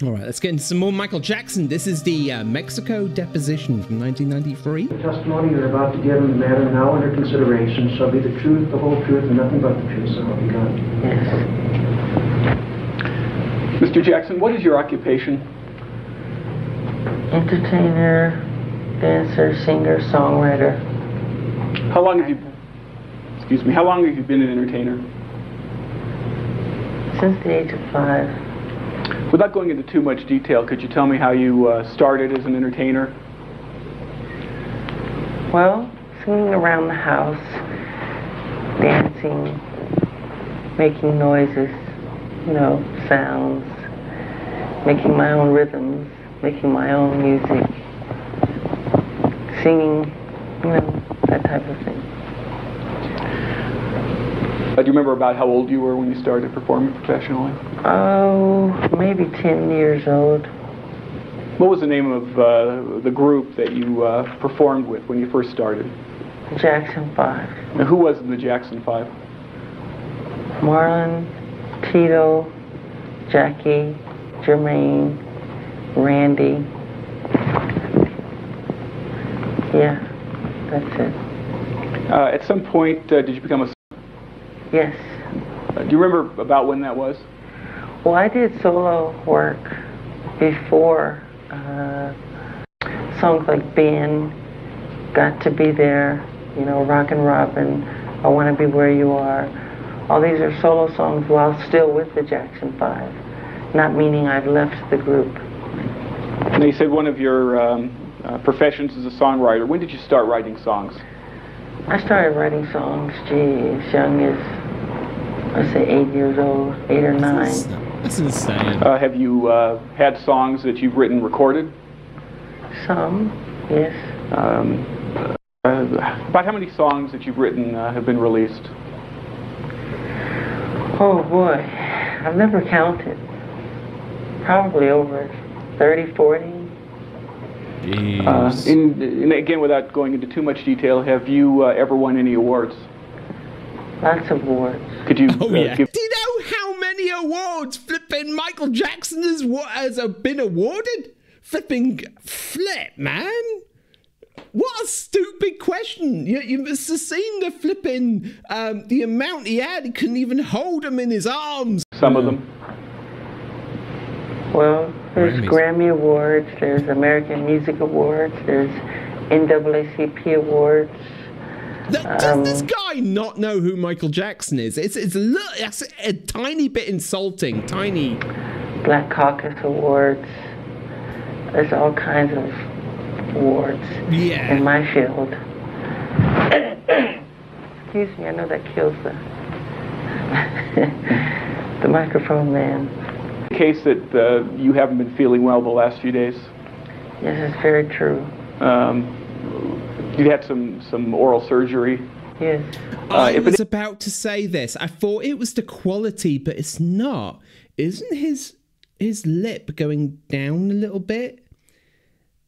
All right, let's get into some more Michael Jackson. This is the Mexico Deposition from 1993. The testimony you're about to give in the matter now under consideration shall be the truth, the whole truth, and nothing but the truth, so help you God. Yes. Mr. Jackson, what is your occupation? Entertainer, dancer, singer, songwriter. How long have you been an entertainer? Since the age of 5. Without going into too much detail, could you tell me how you started as an entertainer? Well, singing around the house, dancing, making noises, sounds, making my own rhythms, making my own music, singing, that type of thing. Do you remember about how old you were when you started performing professionally? Oh, maybe 10 years old. What was the name of the group that you performed with when you first started? The Jackson 5. Now, who was in the Jackson 5? Marlon, Tito, Jackie, Jermaine, Randy. Yeah, that's it. At some point, did you become a... Yes. Do you remember about when that was? Well, I did solo work before. Songs like Ben, Got to Be There, Rockin' Robin, I Want to Be Where You Are. All these are solo songs while still with the Jackson 5, not meaning I've left the group. Now, you said one of your professions is a songwriter. When did you start writing songs? I started writing songs, as young as, let's say, 8 years old, 8 or 9. That's insane. Have you had songs that you've written recorded? Some, yes. About how many songs that you've written have been released? Oh boy, I've never counted. Probably over 30, 40. And again, without going into too much detail, have you ever won any awards? Lots of awards. Could you? Do you know how many awards flipping Michael Jackson has been awarded? Flipping flip, man. What a stupid question. You must have seen the flipping, the amount he had. He couldn't even hold them in his arms. Some of them. Well, there's Grammy Awards, there's American Music Awards, there's NAACP Awards. Does this guy not know who Michael Jackson is? It's a tiny bit insulting. Tiny. Black Caucus Awards. There's all kinds of awards in my field. Excuse me, I know that kills the microphone man. In case that you haven't been feeling well the last few days. Yes, it's very true. You had some oral surgery. Yes. I was about to say this. I thought it was the quality, but it's not. Isn't his lip going down a little bit?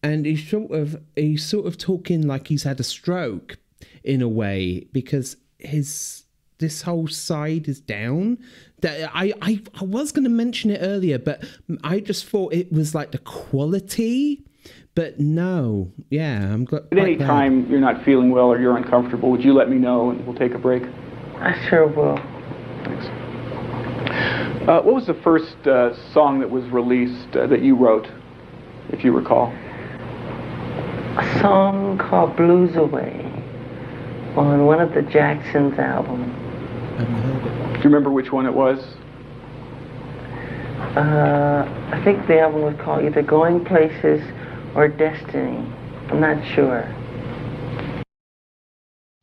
And he's sort of talking like he's had a stroke in a way, because this whole side is down. That I was going to mention it earlier, but I just thought it was like the quality. But no, yeah, I'm glad. At any time you're not feeling well or you're uncomfortable, would you let me know and we'll take a break? I sure will. Thanks. What was the first song that was released that you wrote, if you recall? A song called Blues Away on one of the Jacksons' albums. I haven't heard it. Do you remember which one it was? I think the album was called either Going Places or Destiny. I'm not sure.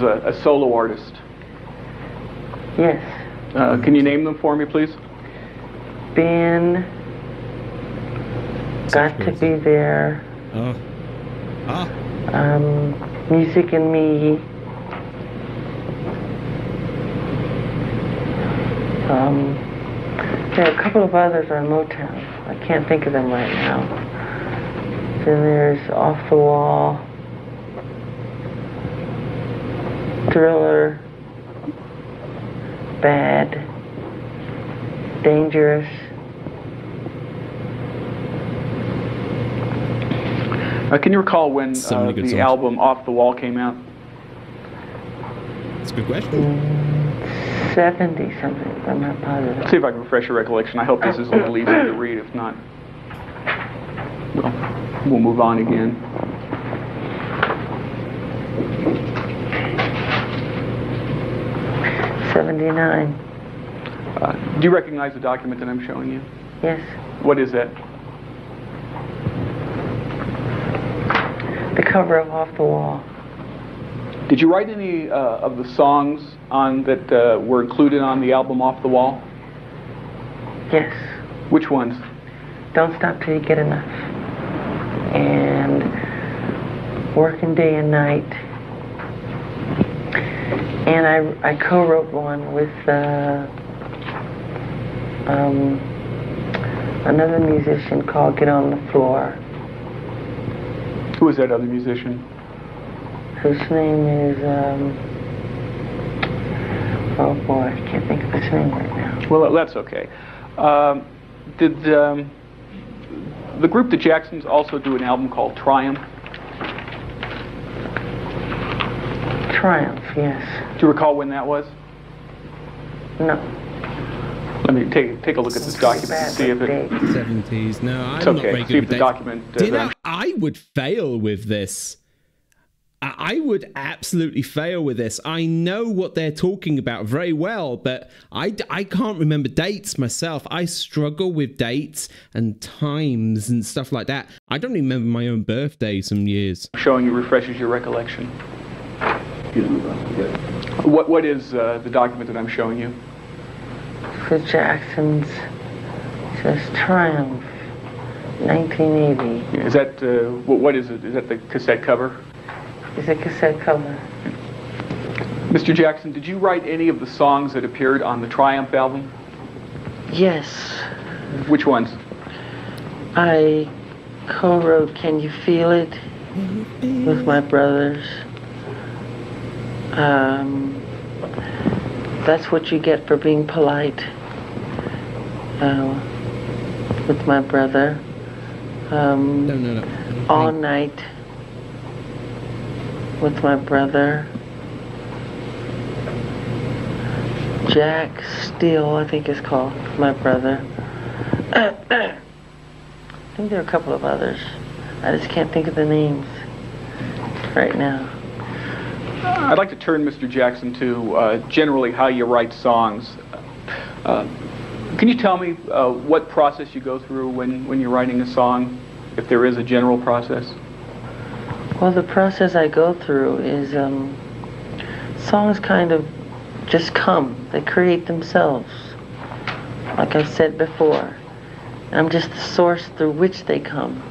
A solo artist. Yes. Can you name them for me, please? Ben, Got to Be There. Music and Me. There are a couple of others on Motown. I can't think of them right now. Then there's Off the Wall, Thriller, Bad, Dangerous. Can you recall when So many good the songs. album Off the Wall came out? That's a good question. 70 something, I'm not positive. See if I can refresh your recollection. I hope this is a little easier to read. If not, we'll move on again. '79. Do you recognize the document that I'm showing you? Yes. What is that? The cover of Off the Wall. Did you write any of the songs on that were included on the album Off the Wall? Yes. Which ones? Don't Stop Till You Get Enough. And Working Day and Night. And I co-wrote one with another musician called Get on the Floor. Who is that other musician? Whose name is, oh boy, I can't think of his name right now. Well, that's okay. Did the group The Jacksons also do an album called Triumph? Triumph, yes. Do you recall when that was? No. Let me take a look at this document and see if it... 70s. No, I'm It's not okay. very See good if with the dates. document... Do you know, I would fail with this. I would absolutely fail with this. I know what they're talking about very well, but I can't remember dates myself. I struggle with dates and times and stuff like that. I don't remember my own birthday some years. showing you refreshes your recollection. What is the document that I'm showing you? The Jacksons, says Triumph, 1980. Is that what is it? Is that the cassette cover? It's a cassette cover. Mr. Jackson, did you write any of the songs that appeared on the Triumph album? Yes. Which ones? I co-wrote Can You Feel It with my brothers. That's What You Get for Being Polite with my brother. No. All Night with my brother. Jack Steele, I think it's called, my brother. I think there are a couple of others. I just can't think of the names right now. I'd like to turn, Mr. Jackson, to generally how you write songs. Can you tell me what process you go through when you're writing a song, if there is a general process? Well, the process I go through is songs kind of just come. They create themselves, like I said before. I'm just the source through which they come.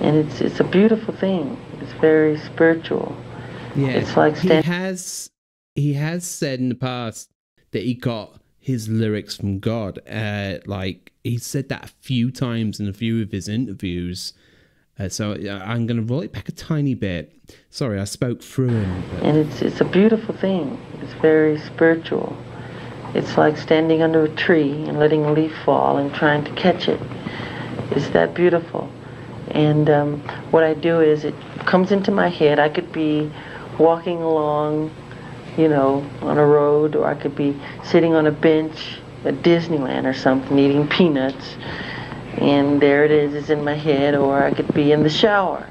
And it's a beautiful thing. It's very spiritual. Yeah, it's like he has said in the past that he got his lyrics from God. Like he said that a few times in a few of his interviews. So I'm going to roll it back a tiny bit. Sorry, I spoke through him. But... And it's a beautiful thing. It's very spiritual. It's like standing under a tree and letting a leaf fall and trying to catch it. It's that beautiful. And what I do is it comes into my head. I could be walking along, you know, on a road, or I could be sitting on a bench at Disneyland or something, eating peanuts. And there it is, it's in my head. Or I could be in the shower.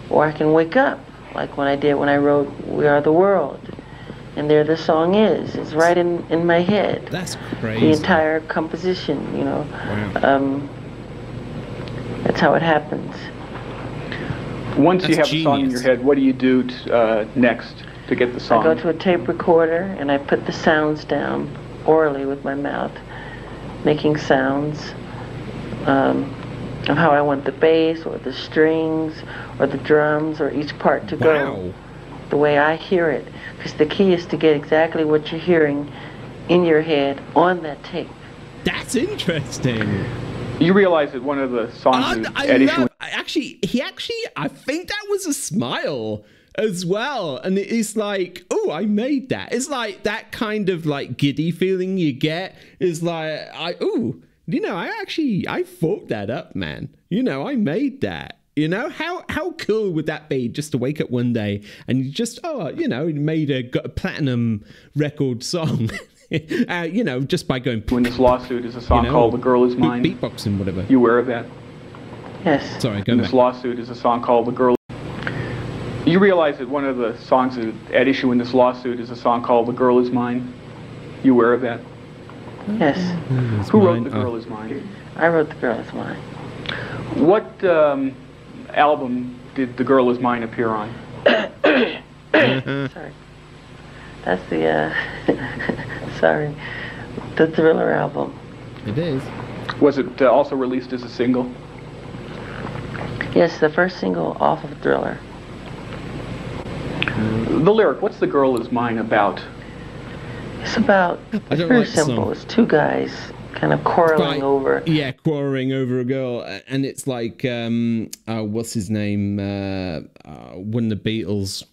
Or I can wake up, like when I did when I wrote We Are the World. And there the song is. It's right in my head. That's crazy. The entire composition, you know. Wow. That's how it happens. Once you That's have a song in your head, what do you do next to get the song? I go to a tape recorder and I put the sounds down orally with my mouth, making sounds of how I want the bass or the strings or the drums or each part to go the way I hear it. Because the key is to get exactly what you're hearing in your head on that tape. That's interesting. You realize that one of the songs is Eddie I think that was a smile as well. And it's like, oh, I made that. It's like that kind of like giddy feeling you get is like, I thought that up, man. You know, I made that. You know, how cool would that be, just to wake up one day and you just, you made a platinum record song, just by going. When this lawsuit is a song called "The Girl Is Mine." Beatboxing, whatever. You aware of that? Yes. Sorry, go When back. this lawsuit is a song called "The Girl." You realize that one of the songs at issue in this lawsuit is a song called "The Girl Is Mine." You aware of that? Yes. Who wrote "The Girl Is Mine"? I wrote "The Girl Is Mine." What album did "The Girl Is Mine" appear on? Sorry. That's the, sorry, the Thriller album. It is. Was it also released as a single? Yes, the first single off of Thriller. The lyric, "What's the girl is mine" about? It's about, I it's don't very like the simple. song. It's two guys kind of quarreling over. Yeah, quarreling over a girl, and it's like, what's his name? One of the Beatles.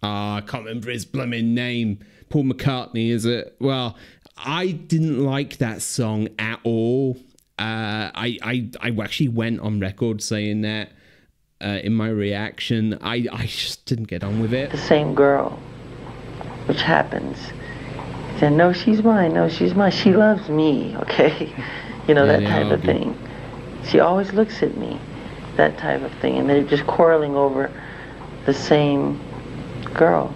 I can't remember his blooming name. Paul McCartney, is it? Well, I didn't like that song at all. I actually went on record saying that in my reaction. I just didn't get on with it. The same girl, which happens. Said, no, she's mine. No, she's mine. She loves me. Okay, that type of thing. She always looks at me. That type of thing, and they're just quarreling over the same girl.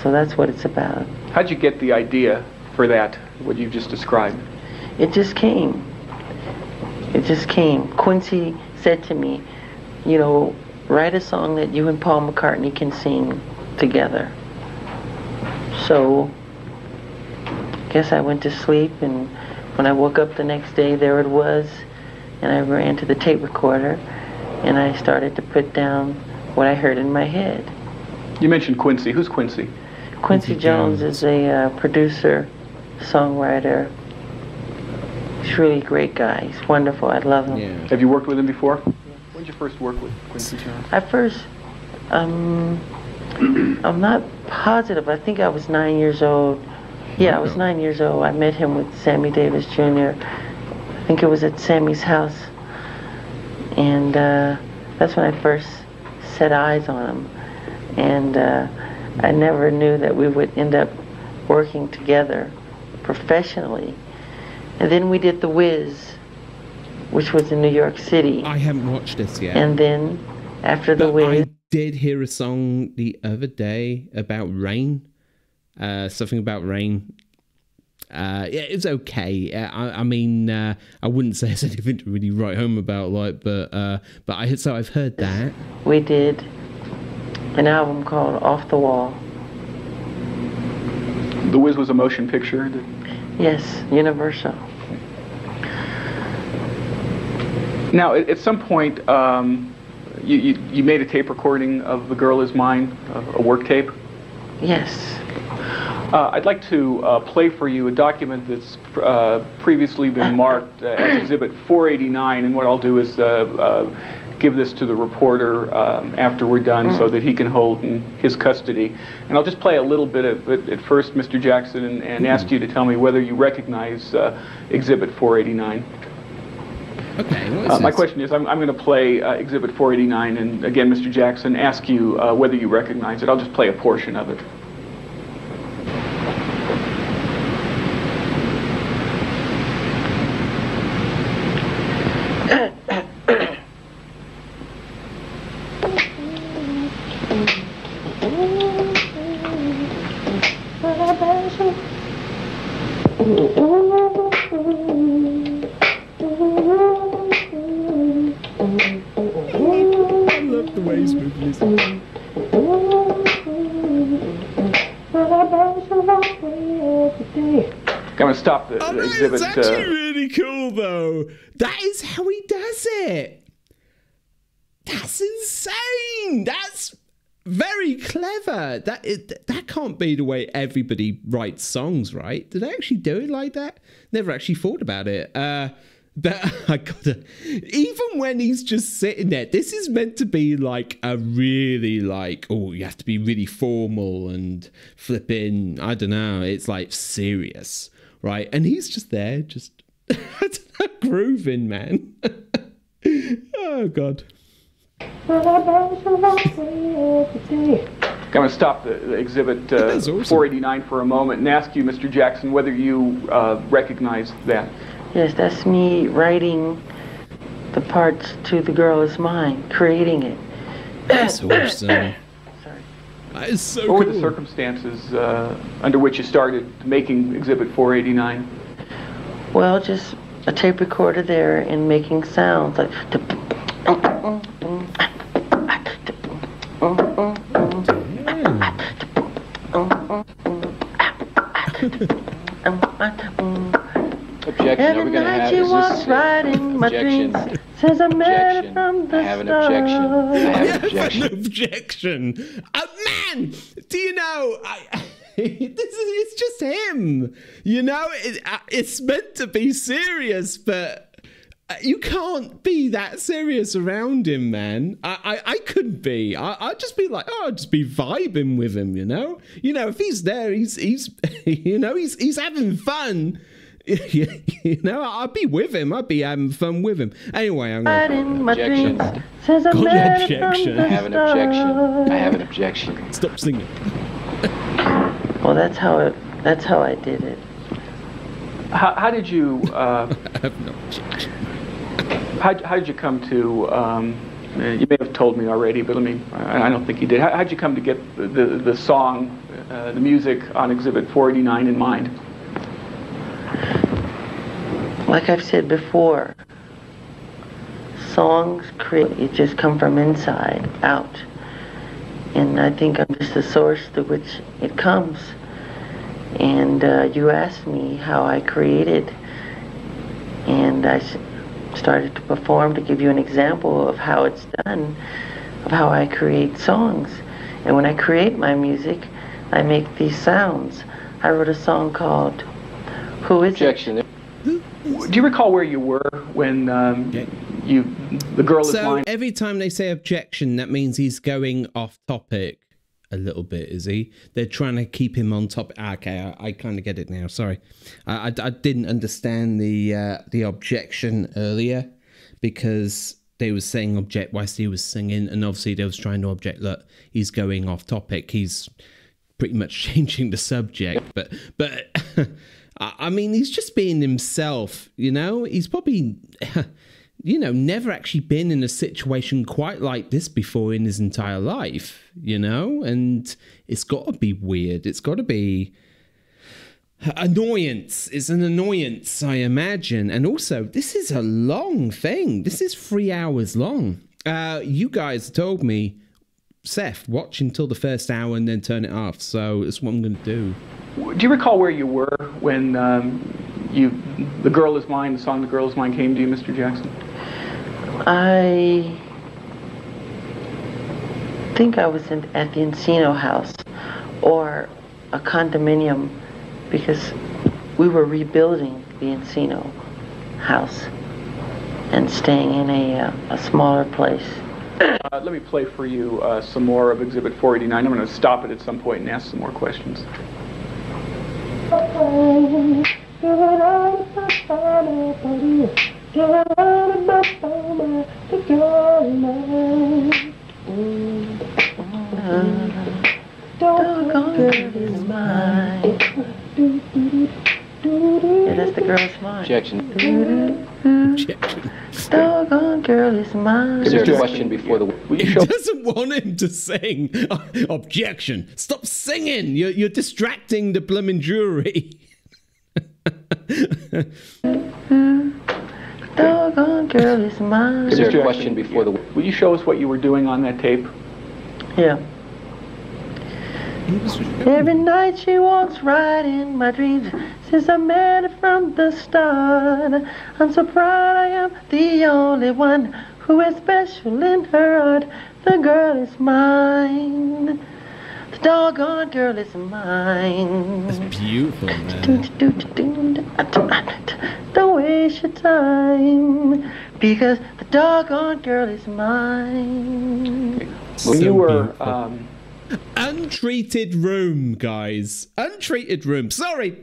So that's what it's about. How'd you get the idea for that? What you've just described? It just came. It just came. Quincy said to me, write a song that you and Paul McCartney can sing together. So, I guess I went to sleep, and when I woke up the next day, there it was, and I ran to the tape recorder, and I started to put down what I heard in my head. You mentioned Quincy. Who's Quincy? Quincy Jones is a producer, songwriter. He's a really great guy. He's wonderful. I love him. Yeah. Have you worked with him before? When did you first work with Quincy Jones? I first, I'm not positive. I think I was 9 years old. Yeah, I was 9 years old. I met him with Sammy Davis Jr. I think it was at Sammy's house. And that's when I first set eyes on him. And I never knew that we would end up working together professionally. And then we did The Wiz, which was in New York City. I haven't watched this yet. And then after The But Wiz... I did hear a song the other day about rain. Something about rain. Yeah, it's okay. I mean, I wouldn't say it's anything to really write home about, but I've heard that. We did an album called Off the Wall. The Wiz was a motion picture. Yes, Universal. Now, at some point, you made a tape recording of "The Girl Is Mine," a work tape. Yes. I'd like to play for you a document that's previously been marked as Exhibit 489, and what I'll do is give this to the reporter after we're done so that he can hold in his custody. And I'll just play a little bit of it at first, Mr. Jackson, and ask you to tell me whether you recognize Exhibit 489. Okay, what is my this? question is, I'm going to play Exhibit 489, and again, Mr. Jackson, ask you whether you recognize it. I'll just play a portion of it. I love the way he's moving his... I'm going to stop the exhibit. It's actually really cool, though. That is how he does it. That's insane. That's very clever. That can't be the way everybody writes songs, right? Do they actually do it like that? Never actually thought about it. But I gotta, even when he's just sitting there, this is meant to be like a really you have to be really formal and flipping, I don't know, it's like serious, right? And he's just there, just grooving, man. Oh, God. I'm going to stop the exhibit awesome. 489 for a moment and ask you, Mr. Jackson, whether you recognize that. Yes, that's me writing the parts to The Girl Is Mine, creating it. That's awesome. Sorry. That is so What cool. were the circumstances under which you started making exhibit 489? Well, just a tape recorder there and making sounds like. Objection. Are we going to have? Is this right in my objection? dreams. Says I met her from the I have an objection. I have an objection. An objection. Man, do you know, it's just him. You know, it's meant to be serious, but you can't be that serious around him, man. I couldn't be. I'd just be like, I'd just be vibing with him, you know? You know, if he's there, he's you know, he's having fun. You know, I'd be with him. I'd be having fun with him. Anyway, I'm going to... Objection. Objection. I have an objection. I have an objection. Stop singing. Well, that's how I did it. How did you... I have no objection. How did you come to... you may have told me already, but I don't think you did. How did you come to get the song, the music on Exhibit 489 in mind? Like I've said before, songs it just come from inside out. And I think I'm just the source through which it comes. And you asked me how I created, and I started to perform to give you an example of how it's done, of how I create songs. And when I create my music, I make these sounds. I wrote a song called Who Is Objection. It? Do you recall where you were when the girl is mine? So every time they say objection, that means he's going off topic a little bit, is he? They're trying to keep him on topic. Okay, I kind of get it now. Sorry, I didn't understand the objection earlier because they were saying object whilst he was singing, and obviously they was trying to object. Look, he's going off topic. He's pretty much changing the subject, but. I mean, he's just being himself, you know? He's probably, you know, never actually been in a situation quite like this before in his entire life, you know? And it's got to be weird. It's got to be annoyance. It's an annoyance, I imagine. And also, this is a long thing. This is 3 hours long. You guys told me, Seth, watch until the first hour and then turn it off. So that's what I'm going to do. Do you recall where you were when The Girl Is Mine, the song The Girl Is Mine came to you, Mr. Jackson? I think I was at the Encino house or a condominium because we were rebuilding the Encino house and staying in a smaller place. Let me play for you some more of Exhibit 489. I'm going to stop it at some point and ask some more questions. Yeah, that's The Girl Is Mine. Objection. Objection. Doggone girl is mine. Is there a question before the... Will you He show... doesn't want him to sing. Objection. Stop singing. You're distracting the blooming jury. Doggone girl is mine. Is there a question before the... Will you show us what you were doing on that tape? Yeah. Every night she walks right in my dreams. Since I met her from the start, I'm so proud I am the only one who is special in her heart. The girl is mine. The doggone girl is mine. That's beautiful, man. Don't waste your time, because the doggone girl is mine. When you were... Untreated room, guys. Untreated room. Sorry.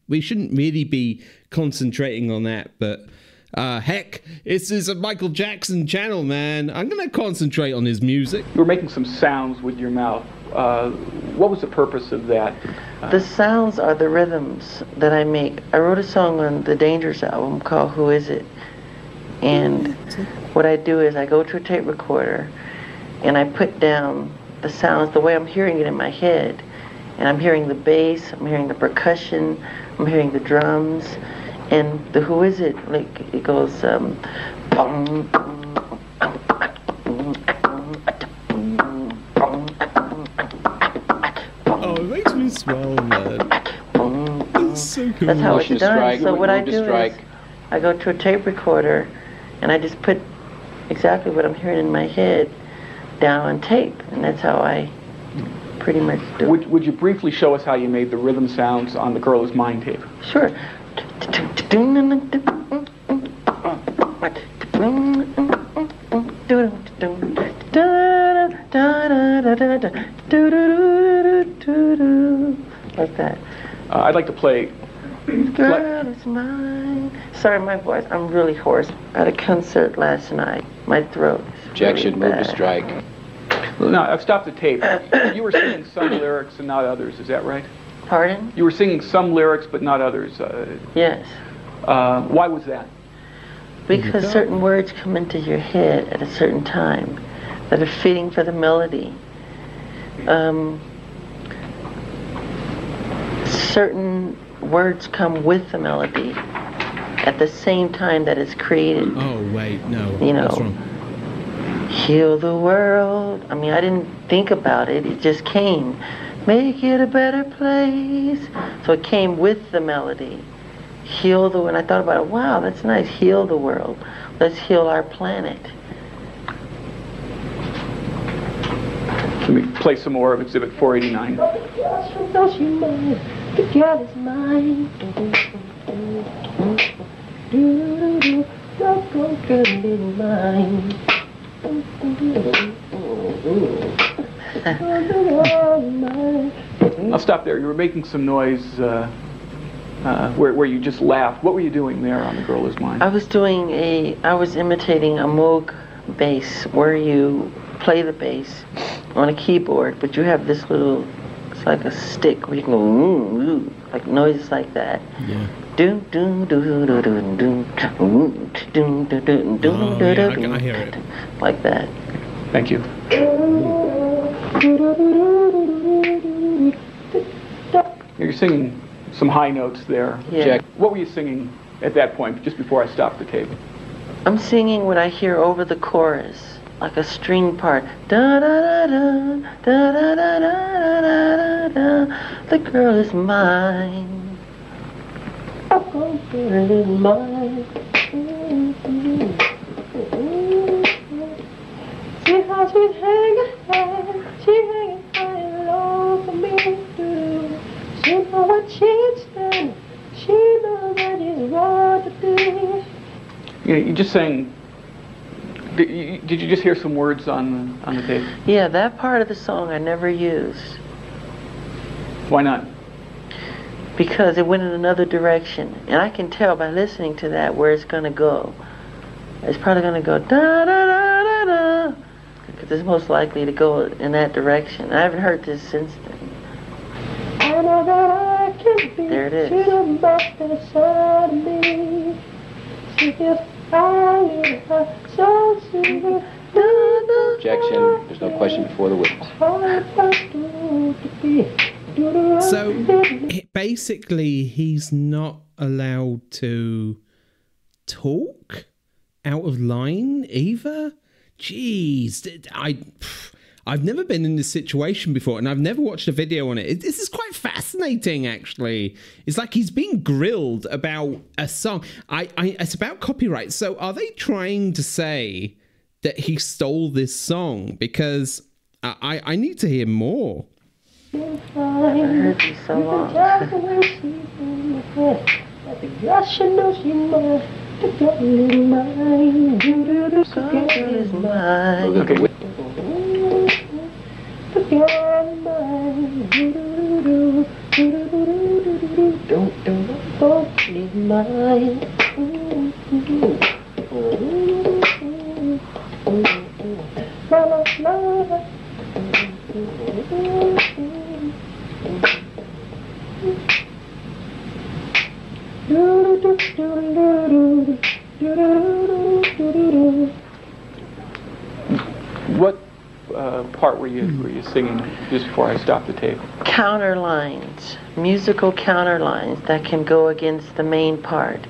We shouldn't really be concentrating on that, but Heck, this is a Michael Jackson channel, man. I'm gonna concentrate on his music. You were making some sounds with your mouth. What was the purpose of that? The sounds are the rhythms that I make. I wrote a song on the Dangerous album called Who Is It? And what I do is I go to a tape recorder and I put down the sounds the way I'm hearing it in my head. And I'm hearing the bass, I'm hearing the percussion, I'm hearing the drums. And the Who Is It? Like, it goes, Oh, it makes me swell, man. It's so cool. That's how it's Motion to done. strike, So what I move to do is strike. I go to a tape recorder and I just put exactly what I'm hearing in my head down on tape, and that's how I pretty much do it. Would you briefly show us how you made the rhythm sounds on The Girl Is Mine tape? Sure. Like that. I'd like to play. Girl is mine. Sorry, my voice. I'm really hoarse. At a concert last night. My throat is Objection, really move to bad. strike. No, I've stopped the tape. You were singing some lyrics and not others, is that right? Pardon? You were singing some lyrics but not others. Yes. Why was that? Because certain words come into your head at a certain time that are fitting for the melody. Certain words come with the melody at the same time that it's created. Oh, wait, no. You know. That's wrong. Heal the world. I mean, I didn't think about it. It just came. Make it a better place. So it came with the melody. Heal the world. And I thought about it. Wow, that's nice. Heal the world. Let's heal our planet. Let me play some more of Exhibit 489. The girl is mine. The girl is mine. I'll stop there. You were making some noise where you just laughed. What were you doing there on The Girl Is Mine? I was imitating a Moog bass where you play the bass on a keyboard, but you have this little, it's like a stick where you can go, like noises like that. Yeah. Doom, doom, doom, doom, doom, doom, doom, doom, doom, doom, Oh, yeah, I hear it. like that. Thank you. You're singing some high notes there. Yeah. Jack. What were you singing at that point, just before I stopped the tape? I'm singing what I hear over the chorus, like a string part. Da da da da da da da da da da. The girl is mine. The girl is mine. See how she's hanging high low for me to do. She know what she's done. She knows that it's wrong to do. You just sang. Did you just hear some words on the tape? Yeah, that part of the song I never used Why not? because it went in another direction, and I can tell by listening to that where it's gonna go. It's probably gonna go da da da da da, because it's most likely to go in that direction. I haven't heard this since then. I know that I can be. There it is. She don't back inside of me. She just finding her so sweet. Objection, there's no question before the witness. So, basically, he's not allowed to talk out of line either? Jeez, I've never been in this situation before, and I've never watched a video on it. This is quite fascinating, actually. It's like he's being grilled about a song. It's about copyright. So are they trying to say that he stole this song? Because I need to hear more. I heard these so long. Yes, she knows she must. The girl is mine. The girl is mine. Okay. The girl is mine. Don't, she's mine. What part were you singing just before I stopped the tape? Counter lines, musical counter lines that can go against the main part.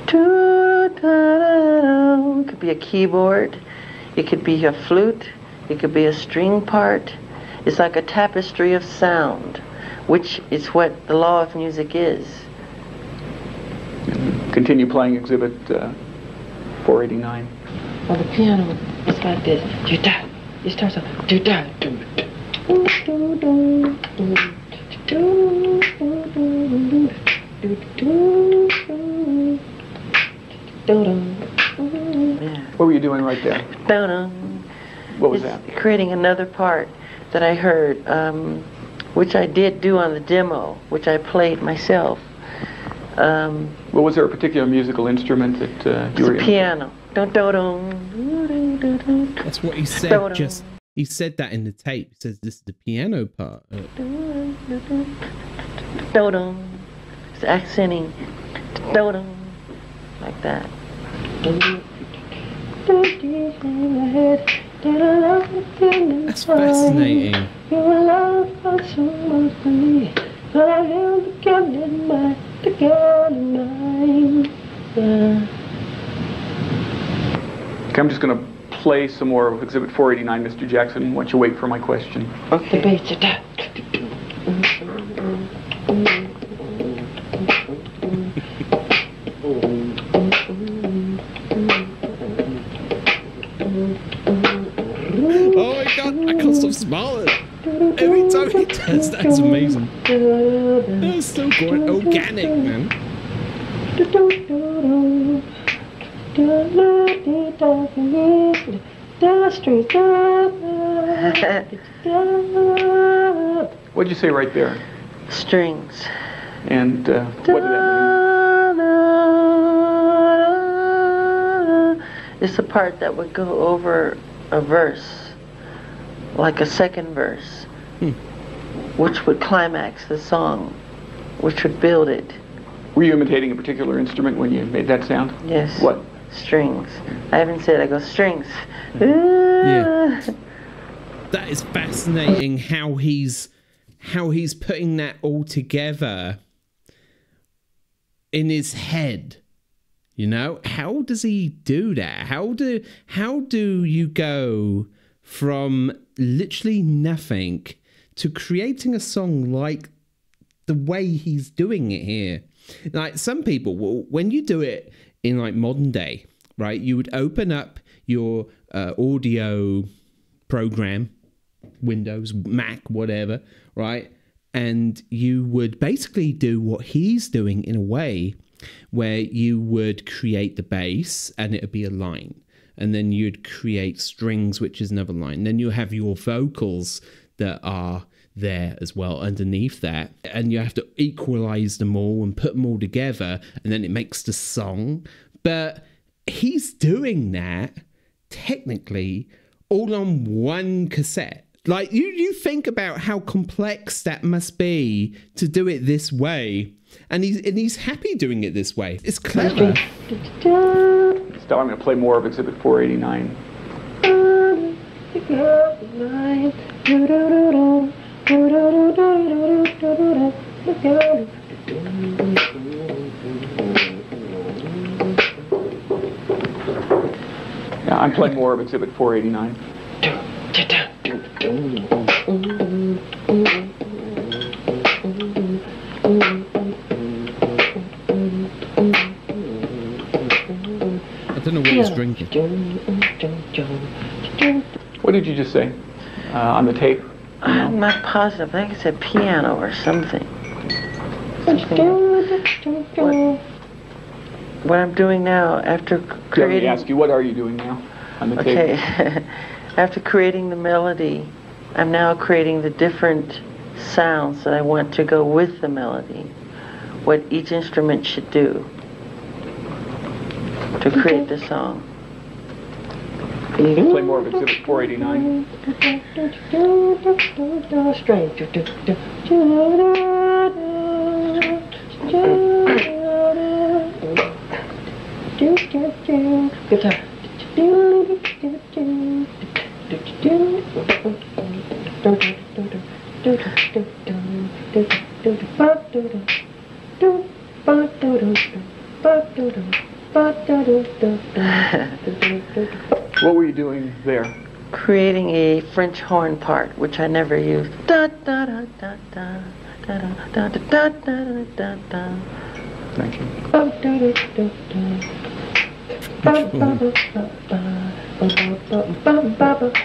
It could be a keyboard, it could be a flute, it could be a string part. It's like a tapestry of sound, which is what the law of music is. Continue playing exhibit 489. On the piano, it's like this. It starts off. What were you doing right there? What was that? Creating another part that I heard, which I did do on the demo, which I played myself. Well, was there a particular musical instrument that you were in? Piano. That's what he said. He said that in the tape. He says this is the piano part. It's accenting. Like that. That's fascinating. Okay, I'm just going to play some more of Exhibit 489, Mr. Jackson. Why don't you wait for my question? Okay. Oh my God, I can't stop smiling. Every time he does, that's amazing. That's so good. Organic, man. What'd you say right there? Strings. And what did that mean? It's the part that would go over a verse, like a second verse, which would climax the song, which would build it. Were you imitating a particular instrument when you made that sound? Yes. What? Strings. I haven't said, I go strings. Yeah. That is fascinating how he's putting that all together in his head. You know, how does he do that? How do you go from literally nothing to creating a song like the way he's doing it here? Like some people, when you do it in like modern day, right, you would open up your audio program, Windows, Mac, whatever, right, and you would basically do what he's doing in a way where you would create the bass and it would be a line, and then you'd create strings, which is another line, then you have your vocals that are there as well underneath that, and you have to equalize them all and put them all together, and then it makes the song. But he's doing that technically all on one cassette. Like you think about how complex that must be to do it this way, and he's happy doing it this way. It's clever. So I'm going to play more of Exhibit 489. Yeah, I'm playing more of Exhibit 489. I don't know what he's drinking. What did you just say on the tape? I'm not positive. I think it said piano or something. What I'm doing now after creating... Let me ask you, what are you doing now on the tape? Okay. After creating the melody, I'm now creating the different sounds that I want to go with the melody. What each instrument should do to create the song. Play more of Exhibit 489. String. Guitar. What were you doing there? Creating a French horn part, which I never used. Da da da da da da da da da da da da. Thank you.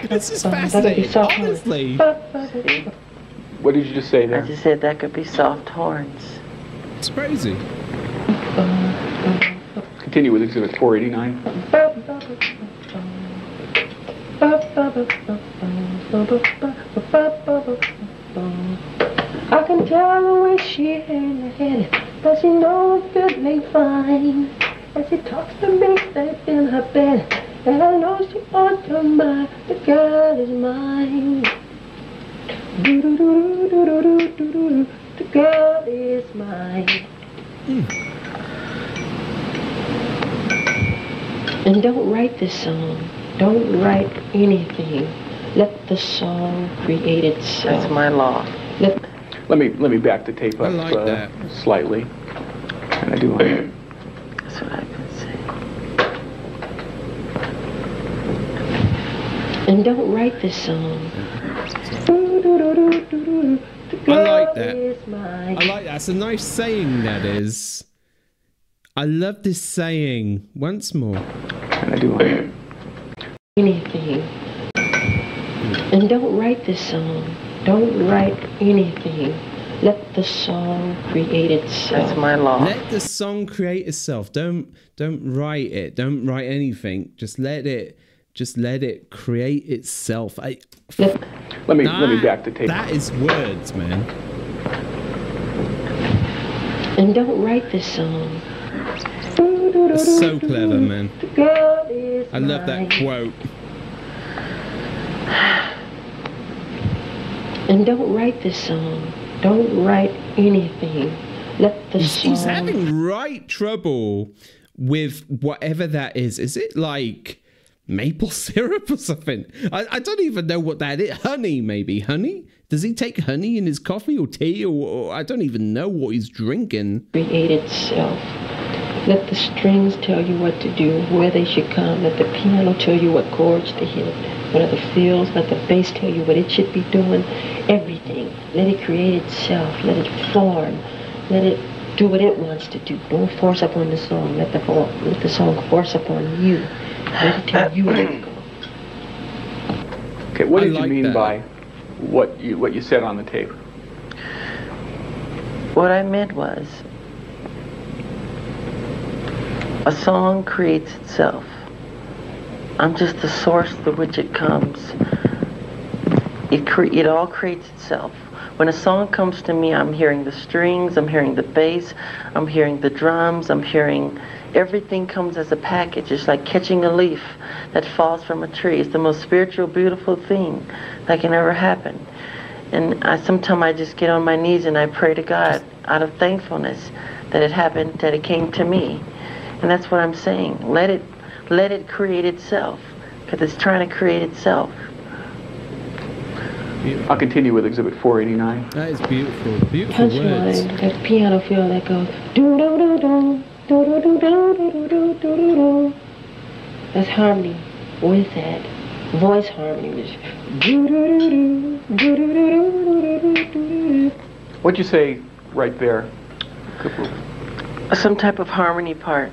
This is fascinating, honestly. What did you just say I there? just said that could be soft horns. It's crazy. Continue with Exhibit 489. I can tell the way she ain't headed, but she knows good ain't fine. And she talks to me safe in her bed, and I know she wants to mind. The girl is mine. Do-do-do-do-do-do-do-do. The girl is mine. And don't write this song. Don't write anything. Let the song create itself. That's my law. Let me back the tape I up like that. slightly. And I do like it. That's what I've been saying. And don't write this song. I like that. Is mine. I like that. It's a nice saying, that is. I love this saying. Once more. And I do like it. Anything. And don't write this song. Don't write anything. Let the song create itself. That's my law. Let the song create itself. Don't write it. Don't write anything. Just let it create itself. Let me back the tape. That is words, man. And don't write this song. It's so clever, man. The girl is I love that mine. quote. And don't write this song. Don't write anything. Let the song. He's having right trouble with whatever that is. Is it like maple syrup or something? I don't even know what that is. Honey, maybe. Honey? Does he take honey in his coffee or tea? Or I don't even know what he's drinking. Create itself. Let the strings tell you what to do, where they should come. Let the piano tell you what chords to hit. What are the fills? Let the bass tell you what it should be doing. Everything. Let it create itself. Let it form. Let it do what it wants to do. Don't force up on the song. Let the song force up on you. Let it tell you where to go. Okay, what did like you mean that. by what you said on the tape? What I meant was, a song creates itself. I'm just the source through which it comes. It all creates itself. When a song comes to me, I'm hearing the strings, I'm hearing the bass, I'm hearing the drums, I'm hearing everything comes as a package. It's like catching a leaf that falls from a tree. It's the most spiritual, beautiful thing that can ever happen. And sometimes I just get on my knees and I pray to God out of thankfulness that it happened, that it came to me. And that's what I'm saying. Let it create itself, because it's trying to create itself. I'll continue with Exhibit 489. That is beautiful. Beautiful words. Punchline. That piano feel that goes do do do do do do do do do do do do. That's harmony with that voice harmony. Which do do do do do do do do do. What'd you say right there? Some type of harmony part.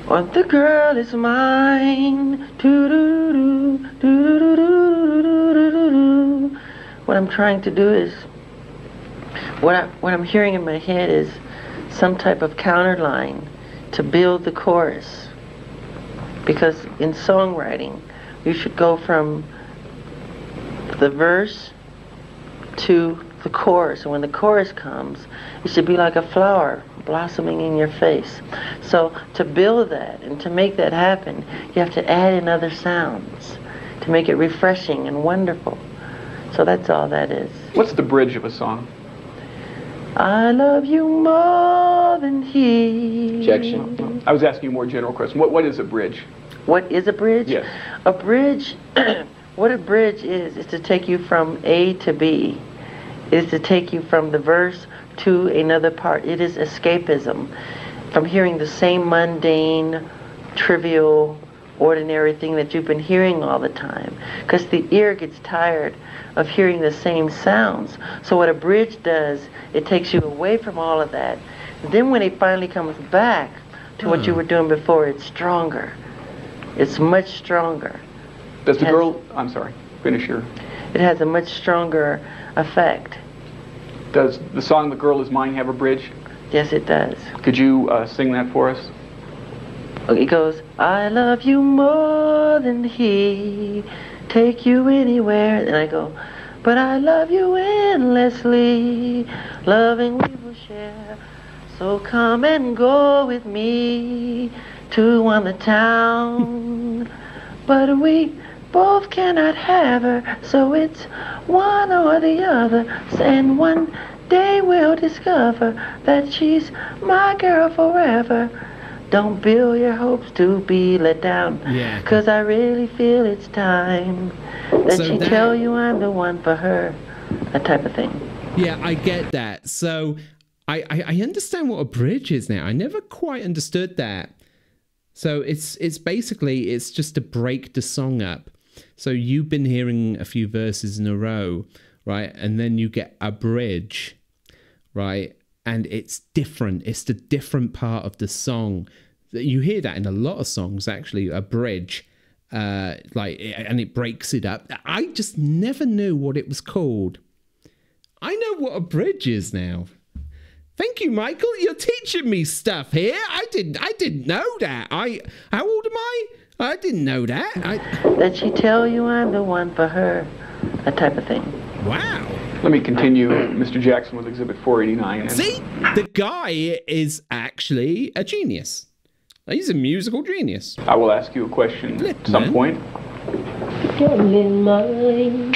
Oh, the girl is mine. Doo-doo-doo, doo-doo-doo-doo-doo-doo-doo. What I'm trying to do is, what I'm hearing in my head is some type of counter line to build the chorus. Because in songwriting, you should go from the verse to the chorus. And when the chorus comes, it should be like a flower blossoming in your face. So to build that and to make that happen, you have to add in other sounds to make it refreshing and wonderful. So that's all that is. What's the bridge of a song? I love you more than he. Jackson. I was asking you a more general question. What is a bridge? What is a bridge? Yes. A bridge, what a bridge is to take you from A to B. It is to take you from the verse to another part. It is escapism from hearing the same mundane, trivial, ordinary thing that you've been hearing all the time. Because the ear gets tired of hearing the same sounds. So what a bridge does, it takes you away from all of that. Then when it finally comes back to what you were doing before, it's stronger. It's much stronger. Does the girl... I'm sorry. Finish your... It has a much stronger effect. Does the song The Girl Is Mine have a bridge? Yes, it does. Could you sing that for us? It goes, I love you more than he, take you anywhere. And I go, but I love you endlessly, loving we will share. So come and go with me to on the town. But we both cannot have her, so it's one or the other. And one day we'll discover that she's my girl forever. Don't build your hopes to be let down. Yeah. 'Cause I really feel it's time that she tell you I'm the one for her. That type of thing. Yeah, I get that. So I understand what a bridge is now. I never quite understood that. So it's basically, it's just to break the song up. So you've been hearing a few verses in a row, right? And then you get a bridge, right? And it's different. It's the different part of the song. You hear that in a lot of songs, actually, a bridge, and it breaks it up. I just never knew what it was called. I know what a bridge is now. Thank you, Michael. You're teaching me stuff here. I didn't know that. How old am I? I didn't know that. That she tell you I'm the one for her. That type of thing. Wow. Let me continue, Mr. Jackson, with Exhibit 489. See, the guy is actually a genius. He's a musical genius. I will ask you a question at some point. Darling mine.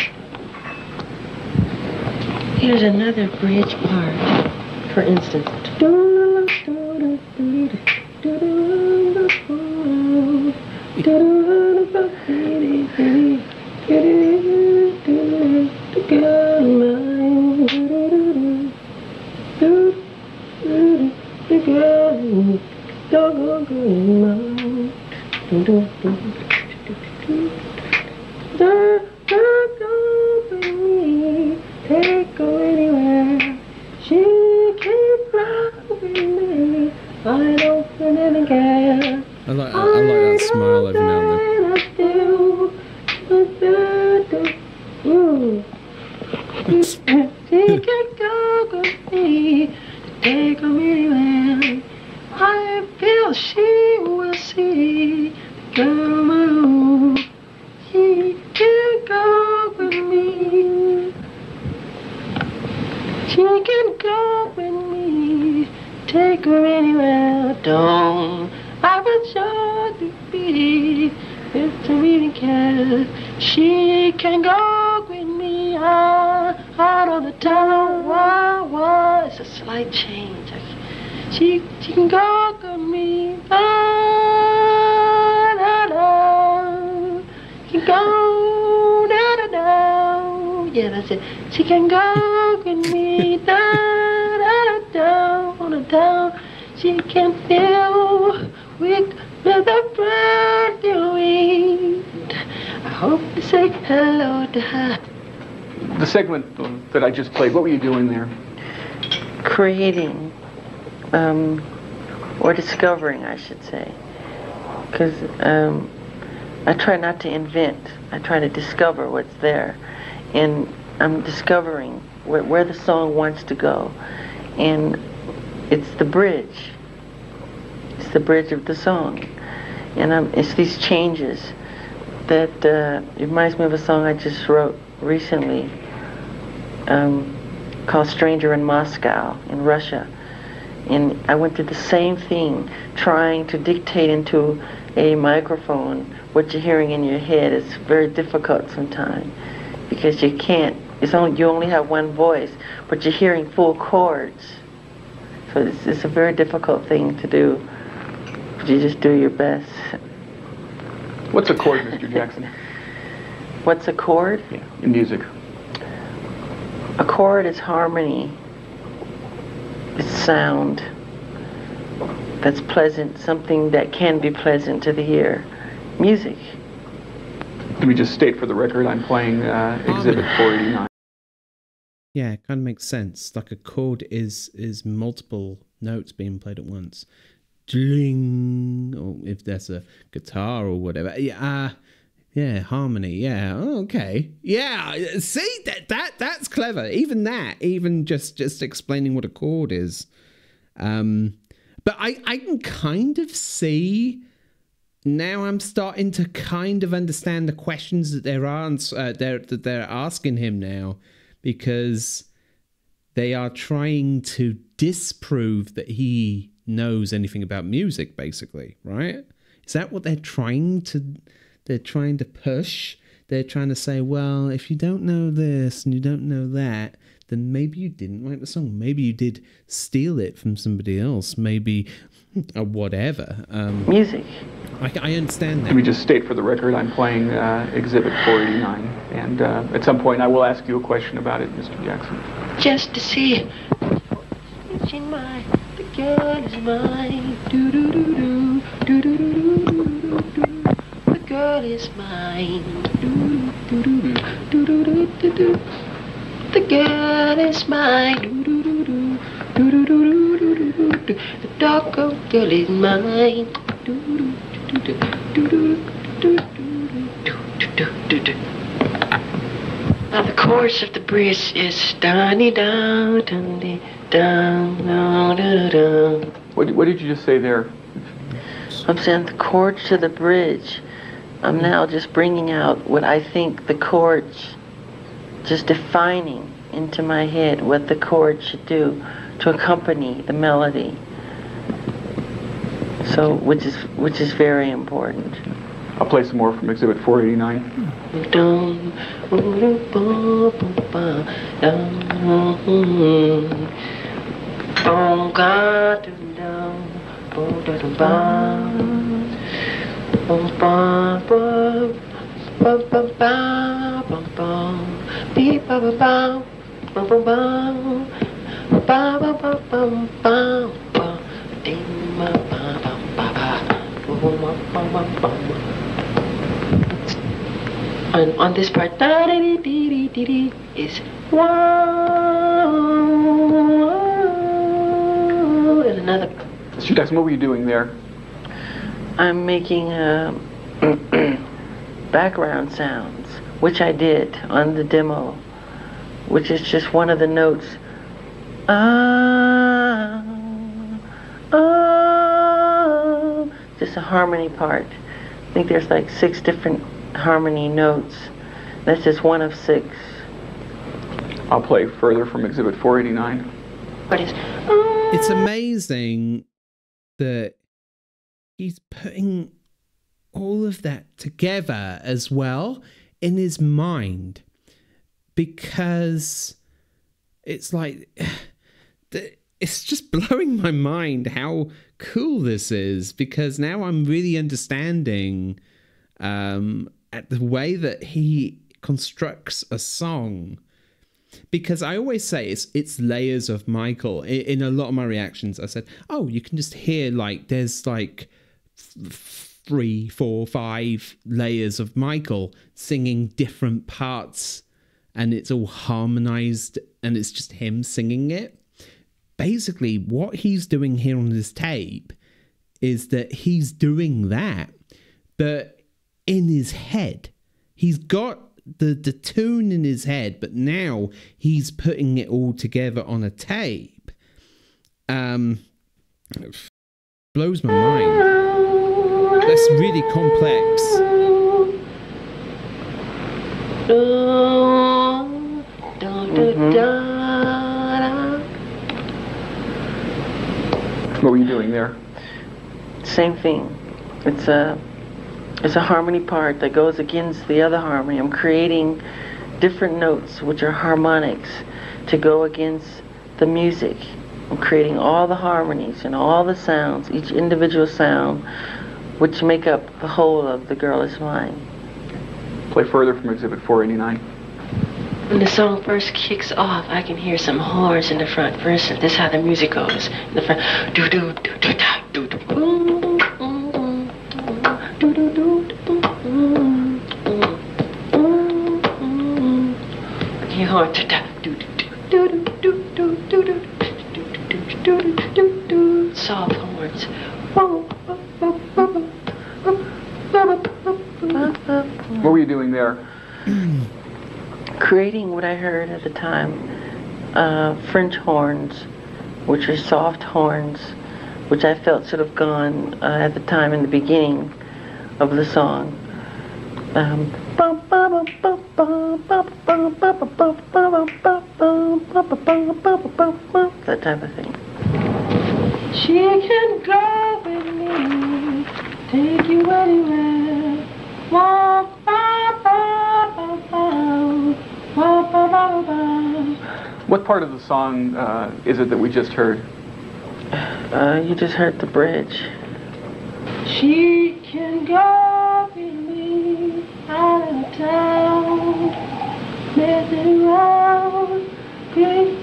Here's another bridge part. For instance. Take her anywhere. She can't fly with me. I don't really care. I like that smile every now and then. She can go with me. Take her anywhere. I feel she will see the girl move. She can go with me. She can go with me. Take her anywhere. Don't I would sure to be if to really care. She can go with me out of the town. Why? It's a slight change. She can go with me. She can go da. Yeah, that's it. She can go with me down. She can feel with the breath you eat. I hope to say hello to her. The segment that I just played, what were you doing there? Creating, or discovering, I should say. Because I try not to invent. I try to discover what's there. And I'm discovering where the song wants to go. And it's the bridge. It's the bridge of the song. And it's these changes that it reminds me of a song I just wrote recently. called Stranger in Moscow in Russia. And I went through the same thing, trying to dictate into a microphone what you're hearing in your head. Is very difficult sometimes because you can't, you only have one voice, but you're hearing full chords. So it's a very difficult thing to do, but you just do your best. What's a chord, Mr. Jackson? What's a chord? Yeah, in music. A chord is harmony. It's sound that's pleasant, something that can be pleasant to the ear. Music. Let me just state for the record, I'm playing Exhibit 489. Yeah, it kind of makes sense. Like a chord is multiple notes being played at once. Dling, or if there's a guitar or whatever. Yeah, harmony. Yeah, okay. Yeah, see, that's clever. Even just explaining what a chord is. But I can kind of see now. I'm starting to kind of understand the questions that they're asking him now, because they are trying to disprove that he knows anything about music, basically, right? Is that what they're trying to push? They're trying to say, well, if you don't know this and you don't know that, then maybe you didn't write the song. Maybe you did steal it from somebody else. Maybe whatever. Music. I understand that. Let me just state for the record, I'm playing Exhibit 489. And at some point I will ask you a question about it, Mr. Jackson. Just to see. It's in my, the girl is mine. Do-do-do-do, do-do-do-do-do-do. The girl is mine. Do-do-do-do, do-do-do-do-do. The girl is mine. Do-do-do-do, do-do-do-do-do-do. The doggone girl is mine. Now the chorus of the bridge is down, down, down, down, down. What did you just say there? I'm saying the chords to the bridge. I'm now just bringing out what I think the chords, just defining into my head what the chords should do to accompany the melody. So, which is very important. I'll play some more from Exhibit 489. And on this part, is wow, and another. Mr. Jackson, what were you doing there? I'm making background sounds, which I did on the demo, which is just one of the notes. Just a harmony part. I think there's like 6 different harmony notes. That's just one of 6. I'll play further from Exhibit 489. It's amazing that he's putting all of that together as well in his mind, because it's like, it's just blowing my mind how cool this is, because now I'm really understanding at the way that he constructs a song. Because I always say it's layers of Michael. In a lot of my reactions, I said, oh, you can just hear like there's like 3, 4, 5 layers of Michael singing different parts, and it's all harmonized, and it's just him singing it. Basically, what he's doing here on this tape is that he's doing that, but in his head. He's got the tune in his head, but now he's putting it all together on a tape. It blows my mind. That's really complex. Mm-hmm. What were you doing there? Same thing. It's a harmony part that goes against the other harmony. I'm creating different notes, which are harmonics, to go against the music. I'm creating all the harmonies and all the sounds, each individual sound, which make up the whole of The Girl Is Mine. Play further from Exhibit 489. When the song first kicks off, I can hear some horns in the front. For instance, this is how the music goes. In the front, do do do do da do do boom, do do do boom, I can hear horns da do do do do do do do do do do do, soft horns. What were you doing there? Creating what I heard at the time, French horns, which are soft horns, which I felt should have gone at the time in the beginning of the song. That type of thing. She can go with me, take you anywhere. What part of the song is it that we just heard? You just heard the bridge. She can go with me out of town, messing around, can't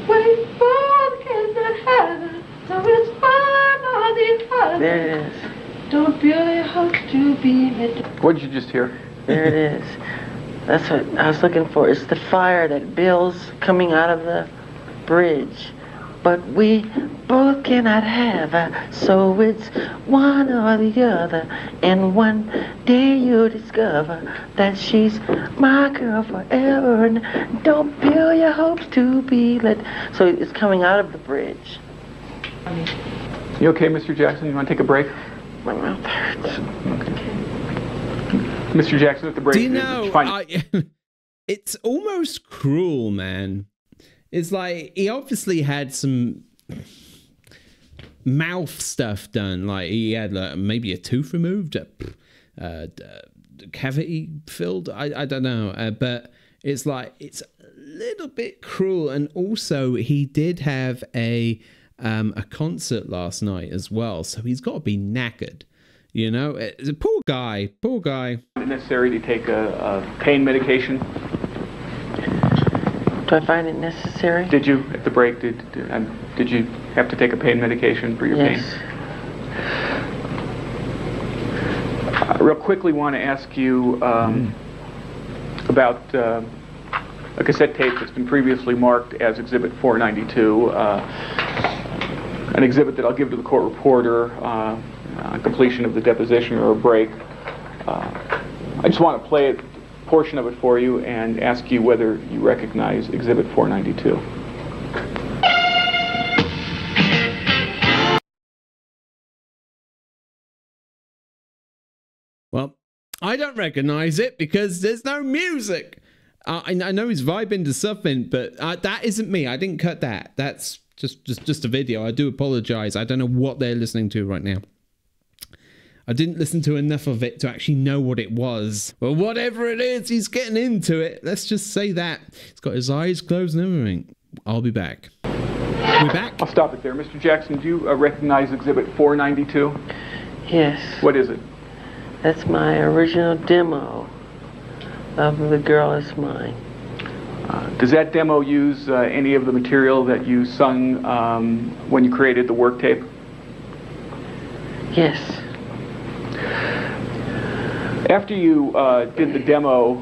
wait for the kids that have, so it's fun on the other. There it is. Don't really hope to be with. What did you just hear? There it is. That's what I was looking for. It's the fire that builds coming out of the bridge. But we both cannot have her, so it's one or the other. And one day you'll discover that she's my girl forever. And don't build your hopes to be let. So it's coming out of the bridge. You okay, Mr. Jackson? You want to take a break? My mouth hurts. Mr. Jackson, at the break. Do you know, it's almost cruel, man. It's like he obviously had some mouth stuff done. Like he had maybe a tooth removed, cavity filled. I don't know. But it's like, it's a little bit cruel. And also he did have a concert last night as well. So he's got to be knackered. You know, it's a poor guy. Poor guy. Is it necessary to take a pain medication? Do I find it necessary? Did you, at the break, did you have to take a pain medication for your pain? I real quickly want to ask you about a cassette tape that's been previously marked as Exhibit 492, an exhibit that I'll give to the court reporter on completion of the deposition or a break. I just want to play a portion of it for you and ask you whether you recognize Exhibit 492. Well, I don't recognize it because there's no music. I know he's vibing to something, but that isn't me. I didn't cut that. That's just a video. I do apologize. I don't know what they're listening to right now. I didn't listen to enough of it to actually know what it was. Well, whatever it is, he's getting into it. Let's just say that. He's got his eyes closed and everything. I'll be back. We back? I'll stop it there. Mr. Jackson, do you recognize Exhibit 492? Yes. What is it? That's my original demo of The Girl Is Mine. Does that demo use any of the material that you sung when you created the work tape? Yes. After you did the demo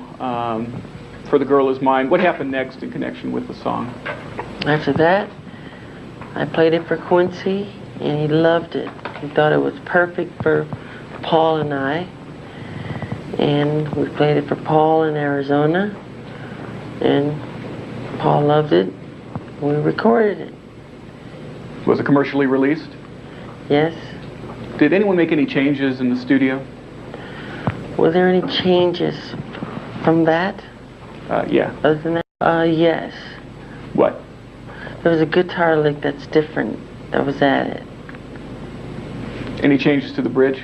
for The Girl Is Mine, what happened next in connection with the song? After that, I played it for Quincy, and he loved it. He thought it was perfect for Paul and I. And we played it for Paul in Arizona, and Paul loved it. We recorded it. Was it commercially released? Yes. Did anyone make any changes in the studio? Were there any changes from that? Yeah. Other than that? Yes. What? There was a guitar lick that's different That was at it. Any changes to the bridge?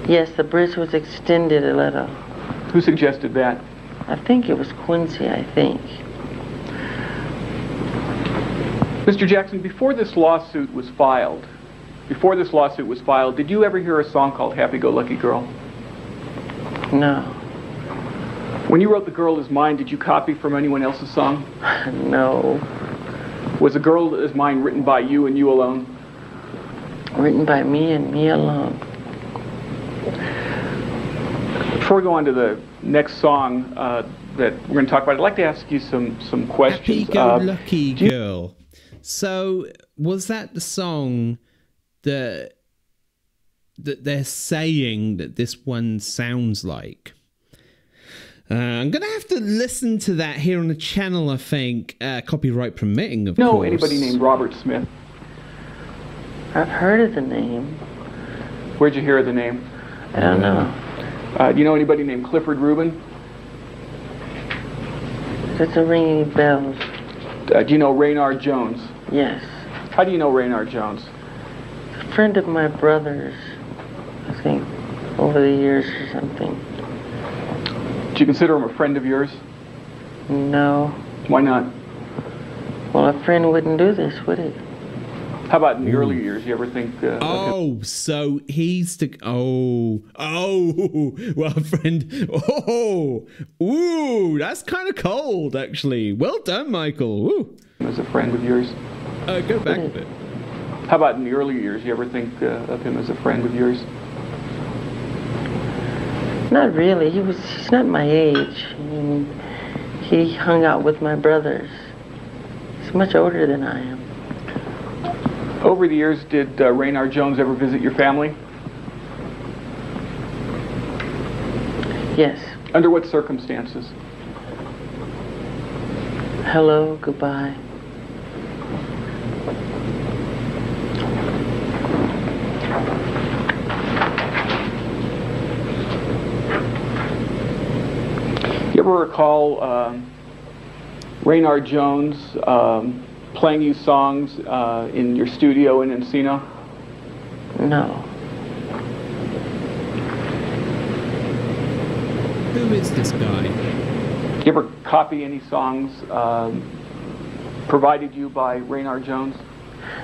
Yes, the bridge was extended a little. Who suggested that? I think it was Quincy, I think. Mr. Jackson, before this lawsuit was filed, did you ever hear a song called Happy Go Lucky Girl? No. When you wrote The Girl Is Mine, did you copy from anyone else's song? No. Was The Girl Is Mine written by you and you alone? Written by me and me alone. Before we go on to the next song that we're going to talk about, I'd like to ask you some questions. Happy Go Lucky Girl. So, was that the song that they're saying that this one sounds like? I'm going to have to listen to that here on the channel, I think. Copyright permitting, of course. No, anybody named Robert Smith? I've heard of the name. Where'd you hear the name? I don't know. Do you know anybody named Clifford Rubin? Doesn't ring any bells. Do you know Raynard Jones? Yes. How do you know Raynard Jones? A friend of my brother's, I think, over the years or something. Do you consider him a friend of yours? No. Why not? Well, a friend wouldn't do this, would he? How about in the early years? You ever think... oh, so he's the... Oh, well, friend... Ooh, that's kind of cold, actually. Well done, Michael. Ooh. As a friend of yours? Go back a bit. How about in the early years? You ever think of him as a friend of yours? Not really. He's not my age. I mean, he hung out with my brothers. He's much older than I am. Over the years, did Raynard Jones ever visit your family? Yes. Under what circumstances? Hello, goodbye. You ever recall Raynard Jones playing you songs in your studio in Encino? No. Who is this guy? You ever copy any songs provided you by Raynard Jones?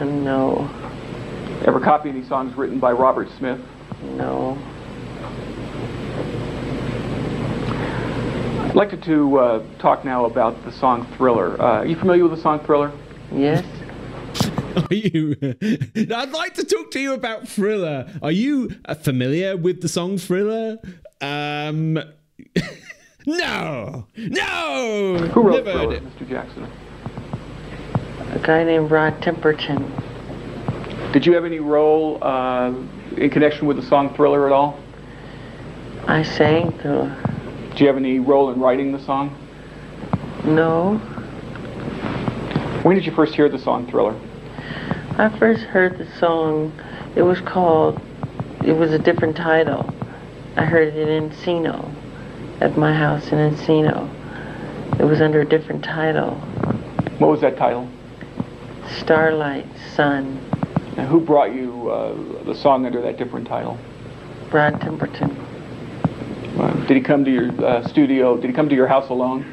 No. Ever copy any songs written by Robert Smith? No. I'd like to talk now about the song Thriller. Are you familiar with the song Thriller? Yes. Are you? I'd like to talk to you about Thriller. Are you familiar with the song Thriller? No! Who wrote Thriller, Mr. Jackson? A guy named Rod Temperton. Did you have any role in connection with the song Thriller at all? I sang Thriller. Did you have any role in writing the song? No. When did you first hear the song Thriller? I first heard the song, it was a different title. I heard it in Encino, at my house in Encino. It was under a different title. What was that title? Starlight, Sun. And who brought you the song under that different title? Rod Temperton. Did he come to your studio? Did he come to your house alone?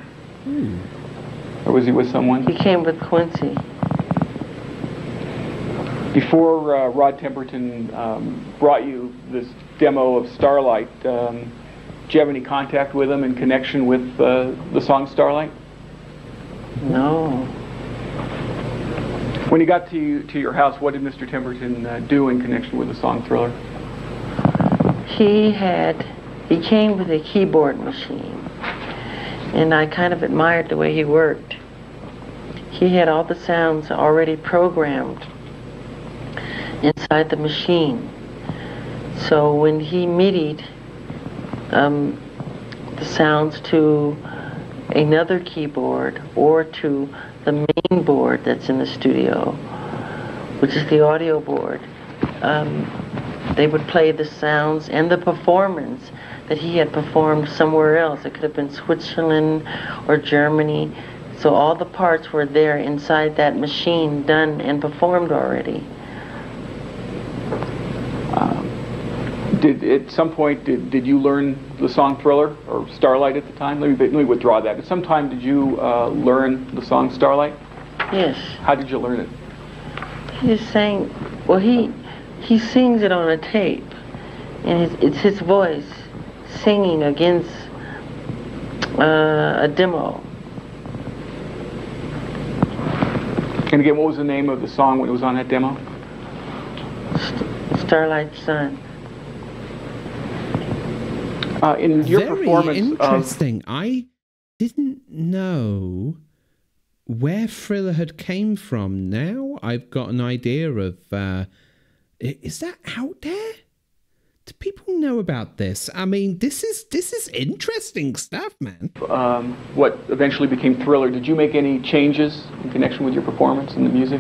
Or was he with someone? He came with Quincy. Before Rod Temperton brought you this demo of Starlight, did you have any contact with him in connection with the song Starlight? No. When he got to your house, what did Mr. Temperton do in connection with the song Thriller? He came with a keyboard machine, and I kind of admired the way he worked. He had all the sounds already programmed inside the machine. So when he MIDI'd the sounds to another keyboard or to the main board that's in the studio, which is the audio board, they would play the sounds and the performance that he had performed somewhere else. It could have been Switzerland or Germany. So all the parts were there inside that machine, done and performed already. At some point, did you learn the song Thriller or Starlight at the time? Let me withdraw that. At some time, did you learn the song Starlight? Yes. How did you learn it? He just sang, well, he sings it on a tape, and it's his voice singing against a demo. And again, what was the name of the song when it was on that demo? Starlight Sun. In your Very performance interesting. I didn't know where Thriller had came from. Now I've got an idea of, is that out there? Do people know about this? I mean, this is interesting stuff, man. What eventually became Thriller, did you make any changes in connection with your performance in the music?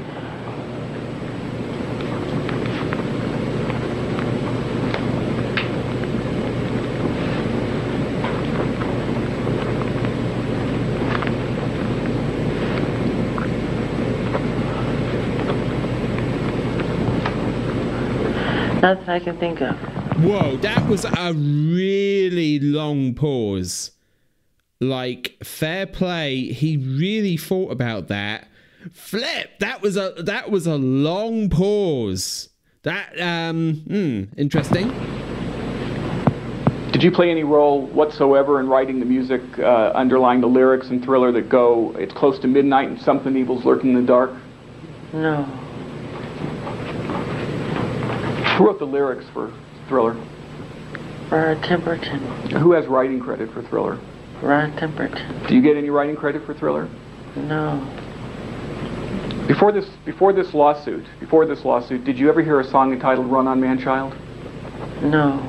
Not that I can think of. Whoa, that was a really long pause. Like, fair play, he really thought about that. Flip, that was a long pause. That interesting. Did you play any role whatsoever in writing the music underlying the lyrics in Thriller that go, it's close to midnight and something evil's lurking in the dark? No. Who wrote the lyrics for Thriller? Rod Temperton. Who has writing credit for Thriller? Rod Temperton. Do you get any writing credit for Thriller? No. Before this lawsuit, did you ever hear a song entitled Run on Man-Child? No.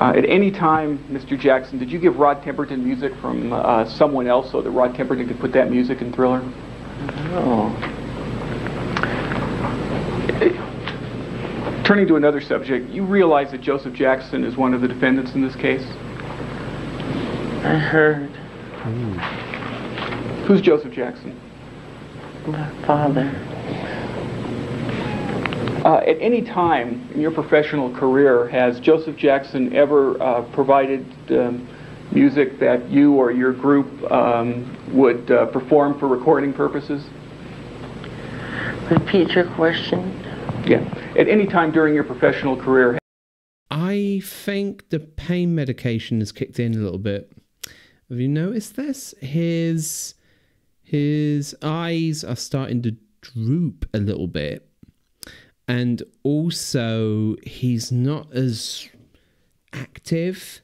At any time, Mr. Jackson, did you give Rod Temperton music from someone else so that Rod Temperton could put that music in Thriller? No. Turning to another subject, you realize that Joseph Jackson is one of the defendants in this case? I heard. Who's Joseph Jackson? My father. At any time in your professional career, has Joseph Jackson ever provided music that you or your group would perform for recording purposes? Repeat your question. Yeah. At any time during your professional career. I think the pain medication has kicked in a little bit. Have you noticed this? His eyes are starting to droop a little bit. And also, he's not as active.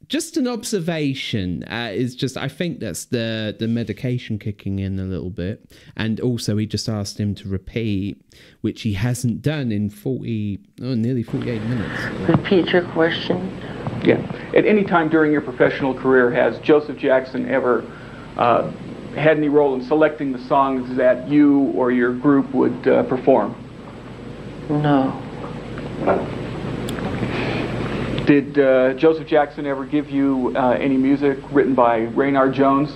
Just an observation. I think that's the medication kicking in a little bit. And also, he just asked him to repeat, which he hasn't done in nearly 48 minutes. Repeat your question. Yeah. At any time during your professional career, has Joseph Jackson ever had any role in selecting the songs that you or your group would perform? No. Did Joseph Jackson ever give you any music written by Raynard Jones?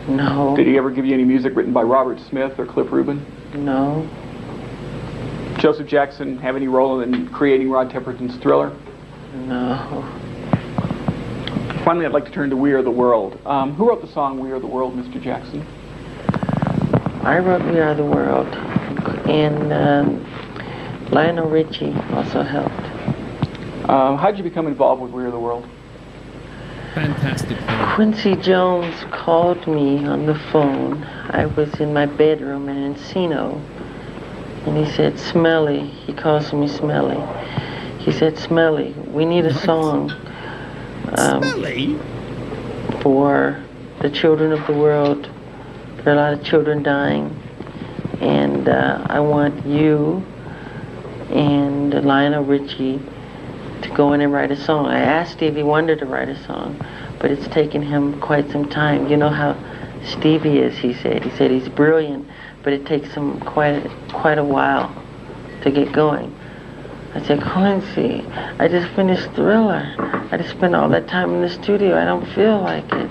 No. Did he ever give you any music written by Robert Smith or Cliff Rubin? No. Joseph Jackson have any role in creating Rod Temperton's Thriller? No. Finally, I'd like to turn to We Are the World. Who wrote the song We Are the World, Mr. Jackson? I wrote We Are the World, and Lionel Richie also helped. How did you become involved with We Are the World? Fantastic. Quincy Jones called me on the phone. I was in my bedroom in Encino, and he said, Smelly, he calls me Smelly. He said, Smelly, we need a song for the children of the world. There are a lot of children dying, and I want you and Lionel Richie to go in and write a song. I asked Stevie Wonder to write a song, but it's taken him quite some time. You know how Stevie is, he said. He said he's brilliant, but it takes him quite a while to get going. I said, Quincy, I just finished Thriller. I just spent all that time in the studio. I don't feel like it.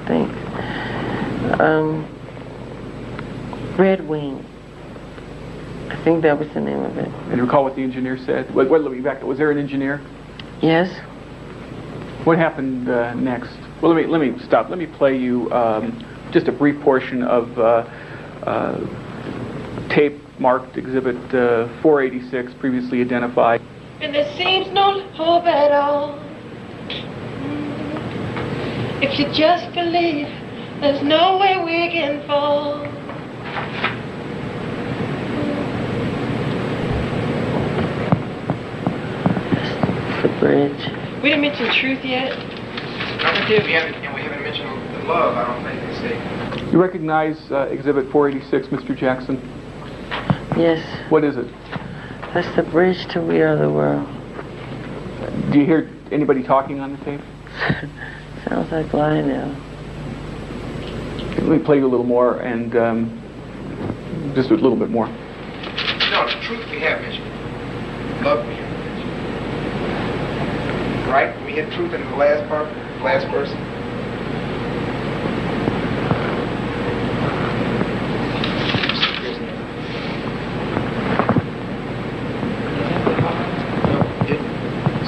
think. Red Wing. I think that was the name of it. And you recall what the engineer said? Wait, let me back up. Was there an engineer? Yes. What happened next? Well, let me stop. Let me play you just a brief portion of tape marked Exhibit 486, previously identified. And there seems no hope at all. If you just believe, there's no way we can fall. The bridge. We didn't mention truth yet. No, we haven't mentioned the love, I don't think they say. You recognize Exhibit 486, Mr. Jackson? Yes. What is it? That's the bridge to We Are the World. Do you hear anybody talking on the tape? Sounds like Lionel. Let me play you a little more, and just a little bit more. No, the truth we have mentioned. Love we have mentioned. Right? We had truth in the last part, last verse.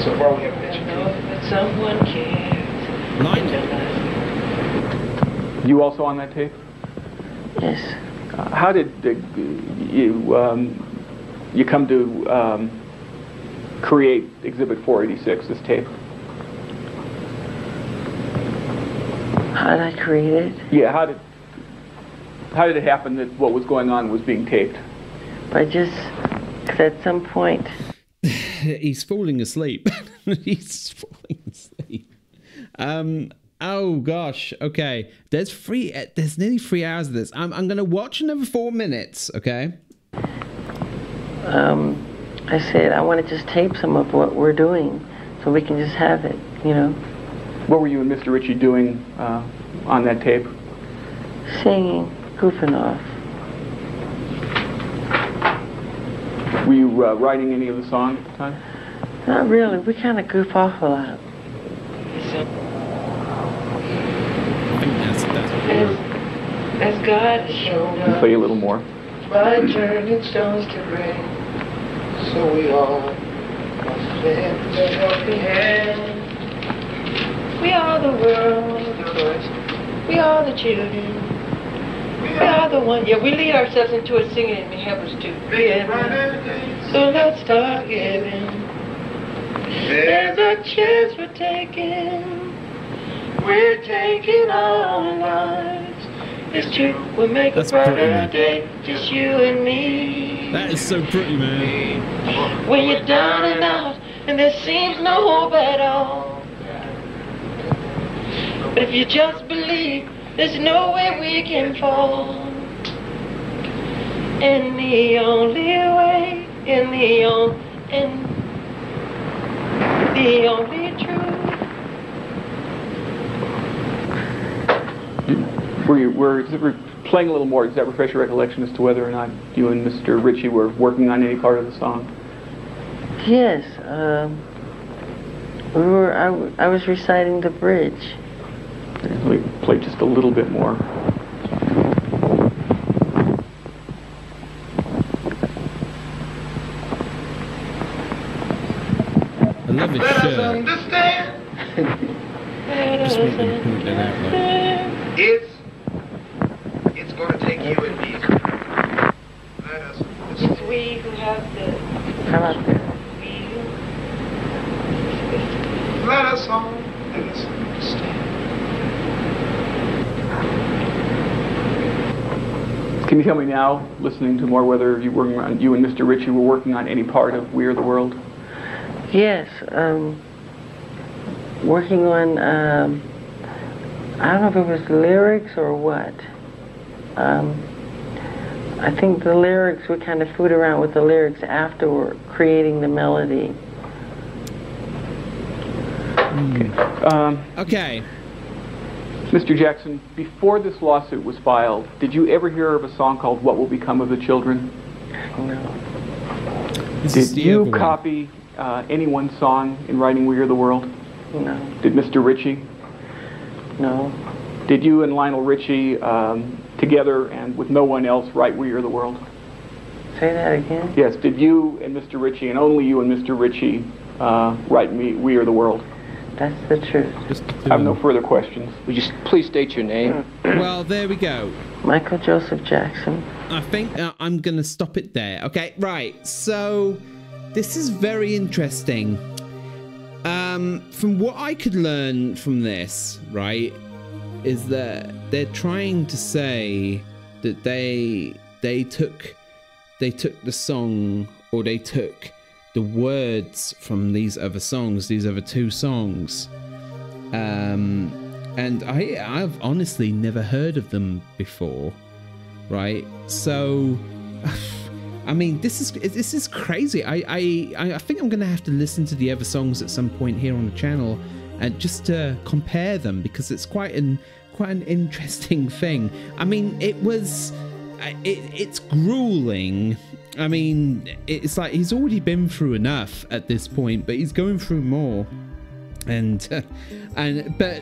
So far we have mentioned truth. That someone cares. You also on that tape? Yes. How did you come to create Exhibit 486, this tape? How did I create it? Yeah, how did it happen that what was going on was being taped? By just, cause at some point. He's falling asleep. He's falling asleep. Oh gosh. Okay. There's nearly 3 hours of this. I'm gonna watch another 4 minutes. Okay. I said I want to just tape some of what we're doing, so we can just have it. You know. What were you and Mr. Ritchie doing on that tape? Singing, goofing off. Were you writing any of the song at the time? Not really. We kind of goof off a lot. As God has shown Can you us, play a little more? by turning stones to bread, So we all must lend a helping hand. We are the world, we are the children, we are the one. Yeah, we lead ourselves into it singing and help us to give. So let's start giving. There's a chance we're taking. We're taking our lives. It's true, we'll make That's a brighter pretty, man. day, just you and me. That is so pretty, man. When you're down and out, and there seems no hope at all. But if you just believe, there's no way we can fall. And the only way, and the only truth. We're playing a little more. Does that refresh your recollection as to whether or not you and Mr. Ritchie were working on any part of the song? Yes. I was reciting the bridge. Let me play just a little bit more. I love his Let us shirt. understand. Just want to point that out. Like. It's going to take you and me. Let us It's understand. we who have the How about that? feel. Let us understand. Can you tell me now, listening to more, whether you and Mr. Ritchie were working on any part of We Are the World? Yes. Working on, I don't know if it was lyrics or what. I think the lyrics, we kind of fooled around with the lyrics after creating the melody. Okay. Mr. Jackson, before this lawsuit was filed, did you ever hear of a song called What Will Become of the Children? No. This is Did the you other one. copy anyone's song in writing We Are the World? No. Did Mr. Ritchie? No. Did you and Lionel Richie, together and with no one else, write We Are the World? Say that again? Yes, did you and Mr. Ritchie, and only you and Mr. Ritchie, write We Are the World? That's the truth. I have no further questions. Would you please state your name? Well, there we go. Michael Joseph Jackson. I think I'm going to stop it there. Okay, right. So, this is very interesting. From what I could learn from this, right, is that they're trying to say that they took the song, or they took the words from these other songs, these other two songs, and I've honestly never heard of them before, right? So, I mean, this is crazy. I think I'm gonna have to listen to the other songs at some point here on the channel, and just to compare them, because it's quite an interesting thing. I mean, it's grueling. I mean, it's like he's already been through enough at this point, but he's going through more. But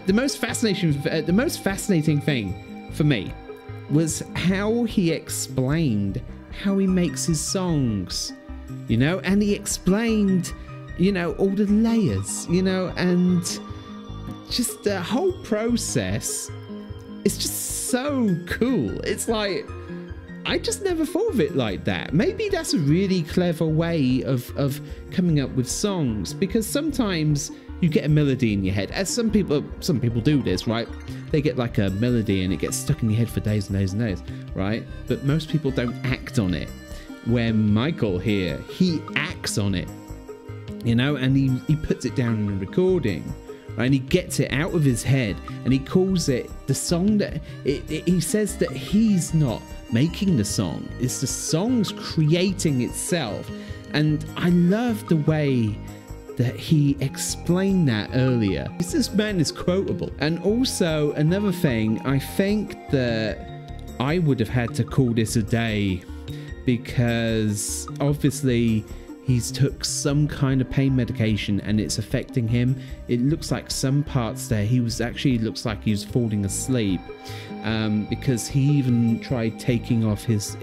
the most fascinating thing for me was how he explained how he makes his songs, you know, and he explained, you know, all the layers, you know, and just the whole process. It's just so cool. It's like, I just never thought of it like that. Maybe that's a really clever way of coming up with songs, because sometimes you get a melody in your head, as some people do this, right? They get like a melody and it gets stuck in your head for days and days and days, right? But most people don't act on it. Where Michael here, he acts on it, you know, and he puts it down in a recording, right? And he gets it out of his head, and he calls it the song that he says that he's not making the song, it's the song's creating itself. And I love the way that he explained that earlier. This man is quotable. And also another thing, I think that I would have had to call this a day, because obviously he's took some kind of pain medication and it's affecting him. It looks like some parts there looks like he was falling asleep, because he even tried taking off his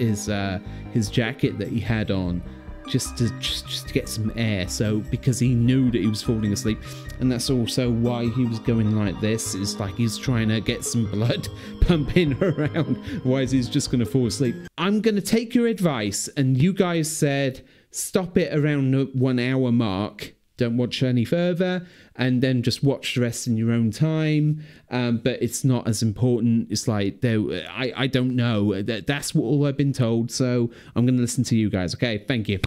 jacket that he had on just to get some air, so because he knew that he was falling asleep. And that's also why he was going like this. It's like he's trying to get some blood pumping around, otherwise he's just going to fall asleep. I'm going to take your advice, and you guys said stop it around the 1 hour mark, don't watch any further, and then just watch the rest in your own time. But it's not as important. It's like, I don't know, that's what all I've been told, so I'm going to listen to you guys. Okay, thank you.